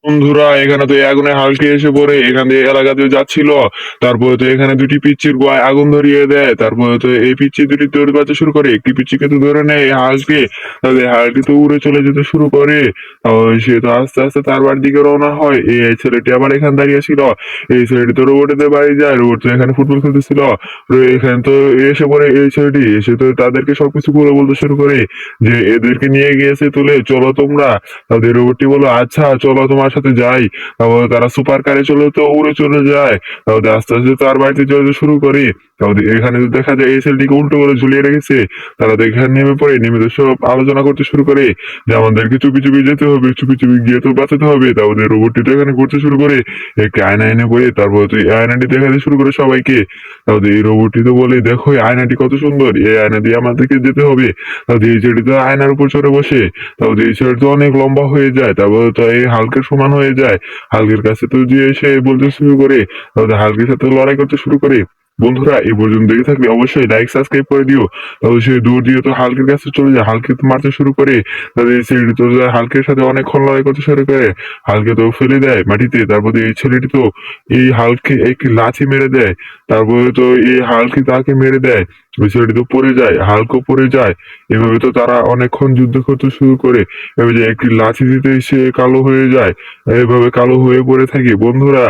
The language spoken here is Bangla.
বন্ধুরা এখানে তো আগুনে হালকা এসে পড়ে এখান দিয়ে এলাকা দিয়ে যাচ্ছিল। তারপরে তো এখানে দুটি পিচ্চির গোয়ায় আগুন ধরিয়ে দেয়। তারপরে তো এই পিচ্চি দুটি দৌড় বাঁচতে শুরু করে, একটি পিচ্চিকে তো ধরে নেয় হালকে। তাহলে হালকে তো উড়ে চলে যেতে শুরু করে। সে তো আস্তে আস্তে তার বাড়ির দিকে রওনা হয়। এই ছেলেটি আবার এখানে দাঁড়িয়ে ছিল। এই ছেলেটি তো রোবটের বাড়ি যায়, রোবট তো এখানে ফুটবল খেলতেছিল। এখানে তো এসে পড়ে এই ছেলেটি, এসে তো তাদেরকে সবকিছু খুলে বলতে শুরু করে যে এদেরকে নিয়ে গিয়েছে তুলে, চলো তোমরা। তাদের রোবটটি বললো আচ্ছা চলো তোমার সাথে যাই। তারপরে তারা সুপার কারে চলে তো উড়ে চলে যায়। তারপরে আস্তে আস্তে তার বাড়িতে যেতে শুরু করে। তারপরে এখানে তো দেখা যায় এই ছেলেটিকে উল্টো করে ঝুলিয়ে রেখেছে। তারা তো এখানে নেমে পড়ে, নেমে তো সব আলোচনা করতে শুরু করে যে আমাদেরকে চুপি চুপি যেতে হবে, চুপি চুপি গিয়ে তো বাঁচাতে হবে। তারপরে রোবটটি তো এখানে ঘুরতে শুরু করে, একটি আয়না এনে পড়ে। তারপরে তো এই আয়নাটি দেখাতে শুরু করে সবাইকে। তারপরে এই রোবটটি তো বলে দেখো এই আয়নাটি কত সুন্দর, এই আয়না দিয়ে আমাদেরকে যেতে হবে। তারপরে এই ছেলেটি তো আয়নার উপর চড়ে বসে। তারপরে এই ছেলেটি তো অনেক লম্বা হয়ে যায়, তারপরে তো এই হালকের সমান হয়ে যায়। হালকের কাছে তো গিয়ে সে বলতে শুরু করে, তারপরে হালকের সাথে লড়াই করতে শুরু করে। বন্ধুরা এই পর্যন্ত দেখে থাকলে অবশ্যই লাইক সাবস্ক্রাইব করে দিও। তারপরে সে দৌড় দিয়ে তো হালকের কাছে চলে যায়, হালকে তো মারতে শুরু করে। তারপরে এই ছেলেটি তো হালকের সাথে অনেকক্ষণ লড়াই করতে শুরু করে। হালকে তো ফেলে দেয় মাটিতে। তারপরে এই ছেলেটি তো এই হালকে একটি লাথি মেরে দেয়। তারপরে তো এই হালকে তাকে মেরে দেয়। ওই ছেলেটি তো পড়ে যায়, হালকও পড়ে যায়। এভাবে তো তারা অনেকক্ষণ যুদ্ধ করতে শুরু করে। এবার যে একটি লাথি দিতে সে কালো হয়ে যায়, এভাবে কালো হয়ে পড়ে থাকে। বন্ধুরা